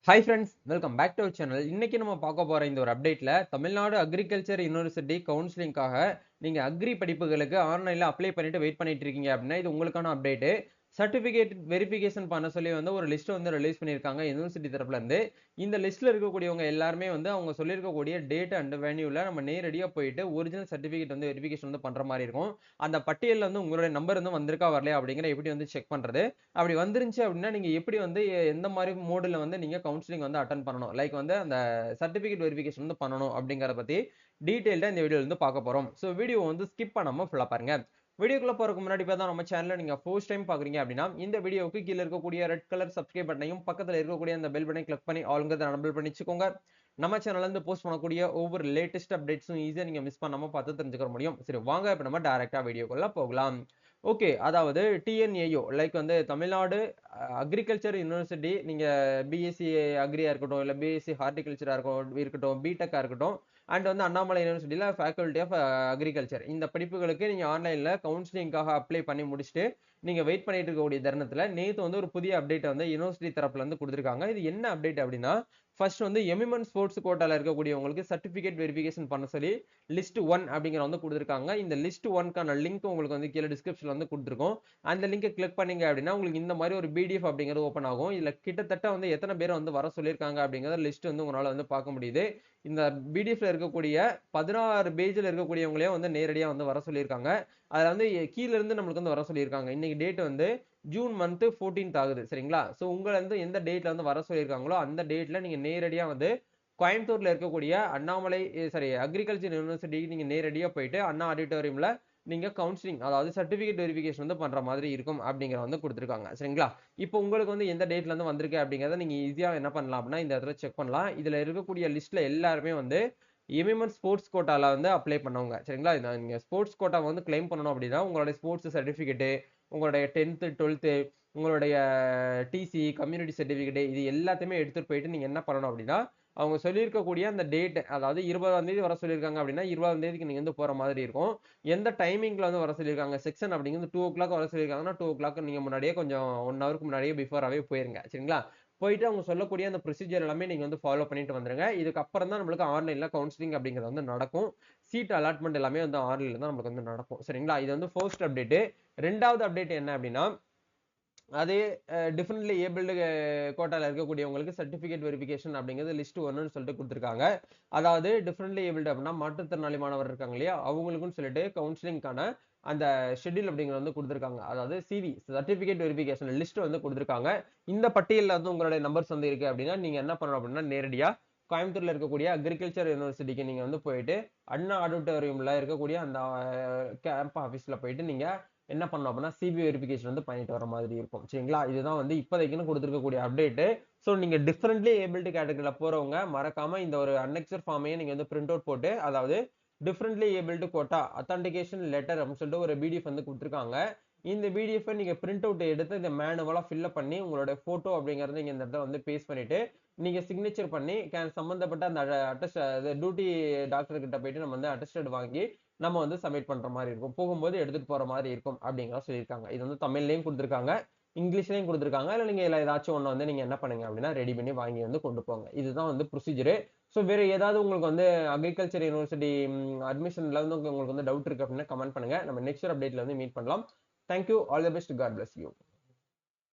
Hi friends, welcome back to our channel. இன்னைக்கு நம்ம பார்க்க போற இந்த ஒரு அப்டேட்ல தமிழ்நாடு அக்ரிகல்ச்சர் யூனிவர்சிட்டி கவுன்சிலிங்காக நீங்க அக்ரி படிப்புகளுக்கு ஆன்லைன்ல அப்ளை பண்ணிட்டு வெயிட் பண்ணிட்டு இருக்கீங்க அப்படின்னா இது உங்களுக்கான அப்டேட். சர்டிபிகேட் வெரிஃபிகேஷன் பண்ண சொல்லி வந்து ஒரு லிஸ்ட் வந்து ரிலீஸ் பண்ணியிருக்காங்க யூனிவர்சிட்டி தரப்புல இருந்து. இந்த லிஸ்ட்ல இருக்கக்கூடியவங்க எல்லாருமே வந்து அவங்க சொல்லியிருக்கக்கூடிய டேட் அண்ட் வென்யூல நம்ம நேரடியா போயிட்டு ஒரிஜினல் சர்டிபிகேட் வந்து வெரிஃபிகேஷன் வந்து பண்ற மாதிரி இருக்கும். அந்த பட்டியல்ல வந்து உங்களுடைய நம்பர் வந்து வந்திருக்கா வரலையா அப்படிங்கிற எப்படி வந்து செக் பண்றது, அப்படி வந்துருந்துச்சு அப்படின்னா நீங்க எப்படி வந்து எந்த மாதிரி மோடுல வந்து நீங்க கவுன்சிலிங் வந்து அட்டெண்ட் பண்ணணும், லைக் வந்து அந்த சர்டிபிகேட் வெரிஃபிகேஷன் வந்து பண்ணணும் அப்படிங்கறத பத்தி டீடைல்டா இந்த வீடியோல இருந்து பார்க்க போறோம். சோ வீடியோ வந்து ஸ்கிப் பண்ணாம ஃபுல்லா பாருங்க. வீடியோக்குள்ள போறதுக்கு முன்னாடி பார்த்தா நம்ம சேனலை நீங்க ஃபர்ஸ்ட் டைம் பாக்குறீங்க அப்படின்னா இந்த வீடியோவுக்கு கீழ இருக்கக்கூடிய ரெட் கலர் சப்ஸ்கிரைப் பட்டனையும் பக்கத்துல இருக்கக்கூடிய அந்த பெல் பட்டனை கிளிக் பண்ணி ஆளுங்கிறத எனபிள் பண்ணி வச்சுக்கோங்க. நம்ம சேனல்ல இருந்து போஸ்ட் பண்ணக்கூடிய ஒவ்வொரு லேட்டஸ்ட் அப்டேட்ஸும் ஈஸியா நீங்க மிஸ் பண்ணாம பார்த்து தெரிஞ்சுக்க முடியும். சரி, வாங்க இப்ப நம்ம டைரக்டா வீடியோக்குள்ள போகலாம். ஓகே, அதாவது டிஎன்ஏயோ லைக் வந்து தமிழ்நாடு அக்ரிகல்ச்சர் யூனிவர்சிட்டி, நீங்க பிஎஸ்சி அக்ரியா இருக்கட்டும், இல்ல பிஎஸ்சி ஹார்டிகல்ச்சரா இருக்கட்டும், பிடெக்கா இருக்கட்டும், அண்ட் வந்து அண்ணாமலை யூனிவர்சிட்டியில ஃபேக்கல்டி ஆஃப் அக்ரிகல்ச்சர், இந்த படிப்புகளுக்கு நீங்க ஆன்லைன்ல கவுன்சிலிங்காக அப்ளை பண்ணி முடிச்சுட்டு நீங்க வெயிட் பண்ணிட்டு இருக்கக்கூடிய தருணத்துல நேத்து வந்து ஒரு புதிய அப்டேட் வந்து யூனிவர்சிட்டி தரப்புல இருந்து கொடுத்திருக்காங்க. இது என்ன அப்டேட் அப்படின்னா, ஃபர்ஸ்ட் வந்து எமிமன் ஸ்போர்ட்ஸ் கோட்டால இருக்கக்கூடியவங்களுக்கு சர்டிபிகேட் வெரிஃபிகேஷன் பண்ண சொல்லி லிஸ்ட் 1 அப்படிங்கிற வந்து கொடுத்திருக்காங்க. இந்த லிஸ்ட் 1க்கான லிங்க் உங்களுக்கு வந்து கீழே டிஸ்கிரிப்ஷன்ல வந்து கொடுத்திருக்கோம். அந்த லிங்கை கிளிக் பண்ணீங்க அப்படின்னா உங்களுக்கு இந்த மாதிரி ஒரு பிடிஎஃப் அப்படிங்கிறது ஓப்பன் ஆகும். இதுல கிட்டத்தட்ட வந்து எத்தனை பேர் வந்து வர சொல்லியிருக்காங்க அப்படிங்கறத லிஸ்ட் வந்து உங்களால வந்து பார்க்க முடியுது. இந்த பிடிஎஃப்ல இருக்கக்கூடிய 16 பேஜ்ல இருக்கக்கூடியவங்களே வந்து நேரடியா வந்து வர சொல்லியிருக்காங்க. அதுல வந்து கீழ இருந்து நம்மளுக்கு வந்து வர சொல்லியிருக்காங்க. இன்னைக்கு டேட் வந்து ஜூன் மந்த் 14th ஆகுது, சரிங்களா? சோ உங்களை வந்து எந்த டேட்ல வந்து வர சொல்லியிருக்காங்களோ அந்த டேட்ல நீங்க நேரடியா வந்து கோயம்புத்தூர்ல இருக்கக்கூடிய அண்ணாமலை சாரி அக்ரிகல்ச்சர் யூனிவர்சிட்டிக்கு நீங்க நேரடியா போயிட்டு அண்ணா ஆடிட்டோரியம்ல நீங்க கவுன்சிலிங், அதாவது சர்டிபிகேட் வெரிஃபிகேஷன் வந்து பண்ற மாதிரி இருக்கும் அப்படிங்கிற வந்து கொடுத்திருக்காங்க, சரிங்களா? இப்போ உங்களுக்கு வந்து எந்த டேட்ல இருந்து வந்திருக்கு அப்படிங்கறத நீங்க ஈஸியா என்ன பண்ணலாம் அப்படின்னா இந்த இடத்துல செக் பண்ணலாம். இதுல இருக்கக்கூடிய லிஸ்ட்ல எல்லாருமே வந்து எமிமன் ஸ்போர்ட்ஸ் கோட்டால வந்து அப்ளை பண்ணவங்க, சரிங்களா? நீங்க ஸ்போர்ட்ஸ் கோட்டா வந்து கிளைம் பண்ணணும் அப்படின்னா உங்களுடைய ஸ்போர்ட்ஸ் சர்டிபிகேட், உங்களுடைய 10th 12th, உங்களுடைய டிசி, கம்யூனிட்டி சர்டிபிகேட், இது எல்லாத்தையுமே எடுத்துட்டு போயிட்டு நீங்க என்ன பண்ணணும் அப்படின்னா அவங்க சொல்லியிருக்கக்கூடிய அந்த டேட், அதாவது 20ஆம் தேதி வர சொல்லியிருக்காங்க அப்படின்னா 20ஆம் தேதிக்கு நீங்க வந்து போற மாதிரி இருக்கும். எந்த டைமிங்ல வந்து வர சொல்லியிருக்காங்க, செக்ஷன் அப்படிங்கிறது 2 o'clock வர சொல்லியிருக்காங்கன்னா 2 o'clock நீங்க முன்னாடியே கொஞ்சம் 1 ஹவருக்கு முன்னாடியே பிஃபோராவே போயிருங்க, சரிங்களா? போயிட்டு அவங்க சொல்லக்கூடிய அந்த ப்ரொசீஜர் எல்லாமே நீங்க வந்து ஃபாலோ பண்ணிட்டு வந்துருங்க. இதுக்கப்புறம் தான் நம்மளுக்கு ஆன்லைன்ல கவுன்சிலிங் அப்படிங்கிறது வந்து நடக்கும். சீட் அலாட்மெண்ட் எல்லாமே வந்து ஆன்லைன்ல தான் நமக்கு வந்து நடக்கும், சரிங்களா? இது வந்து ஃபர்ஸ்ட் அப்டேட். ரெண்டாவது அப்டேட் என்ன அப்படின்னா, அதே டிஃபரெண்ட்லி ஏபிள்டு கோட்டால இருக்கக்கூடியவங்களுக்கு சர்டிபிகேட் வெரிஃபிகேஷன் அப்படிங்கிறது லிஸ்ட் 1ன்னு சொல்லிட்டு கொடுத்திருக்காங்க. அதாவது டிஃபரெண்ட்லி ஏபிள்டு அப்படின்னா மாற்றுத்திறனாளி மாணவர் இருக்காங்க இல்லையா, அவங்களுக்குன்னு சொல்லிட்டு கவுன்சிலிங்கான அந்த ஷெட்யூல் அப்படிங்கிறது வந்து கொடுத்திருக்காங்க. அதாவது சிவி சர்டிபிகேட் வெரிஃபிகேஷன் லிஸ்ட் வந்து கொடுத்திருக்காங்க. இந்த பட்டியல்ல வந்து உங்களுடைய நம்பர்ஸ் வந்து இருக்கு அப்படின்னா நீங்க என்ன பண்ணணும் அப்படின்னா நேரடியா கோயம்புத்தூர்ல இருக்கக்கூடிய அக்ரிகல்ச்சர் யூனிவர்சிட்டிக்கு நீங்க வந்து போயிட்டு அண்ணா ஆடிட்டோரியம்ல இருக்கக்கூடிய அந்த கேம்ப் ஆபீஸ்ல போயிட்டு நீங்க என்ன பண்ணணும் அப்படின்னா சிபி வெரிஃபிகேஷன் வந்து பண்ணிட்டு வர மாதிரி இருக்கும், சரிங்களா? இதுதான் வந்து இப்போதைக்குன்னு கொடுத்துருக்கக்கூடிய அப்டேட். ஸோ நீங்க டிஃபரெண்ட்லி ஏபிலிட்டி கேட்டகரியில போறவங்க மறக்காம இந்த ஒரு அன்னெக்சர் ஃபார்மையே நீங்க வந்து பிரிண்ட் அவுட் போட்டு, அதாவது differently ability quota authentication letter அப்படின்னு சொல்லிட்டு ஒரு பிடிஎஃப் வந்து கொடுத்துருக்காங்க. இந்த பிடிஎஃப் நீங்க பிரிண்ட் அவுட் எடுத்து இந்த மேனுவலா ஃபில்அப் பண்ணி உங்களோட போட்டோ அப்படிங்கறத நீங்க இந்த இடத்துல வந்து பேஸ்ட் பண்ணிட்டு நீங்க சிக்னேச்சர் பண்ணி சம்பந்தப்பட்ட அந்த அட்டஸ்ட் டியூட்டி டாக்டர் கிட்ட போயிட்டு நம்ம வந்து அட்டஸ்டட் வாங்கி நம்ம வந்து சப்மிட் பண்ற மாதிரி இருக்கும். போகும்போது எடுத்துட்டு போற மாதிரி இருக்கும் அப்படிங்கிற சொல்லியிருக்காங்க. இது வந்து தமிழ்லயும் கொடுத்திருக்காங்க, இங்கிலீஷ்லயும் கொடுத்திருக்காங்க. இல்ல நீங்க ஏதாச்சும் ஒண்ணு வந்து நீங்க என்ன பண்ணுங்க அப்படின்னா ரெடி பண்ணி வாங்கி வந்து கொண்டு போங்க. இதுதான் வந்து ப்ரொசீஜர். சோ வேற ஏதாவது உங்களுக்கு வந்து அக்ரிகல்ச்சர் யூனிவர்சிட்டி அட்மிஷன்ல வந்து உங்களுக்கு வந்து டவுட் இருக்கு அப்படின்னா கமெண்ட் பண்ணுங்க. நம்ம நெக்ஸ்ட் அப்டேட்ல வந்து மீட் பண்ணலாம். Thank you, all the best, god bless you.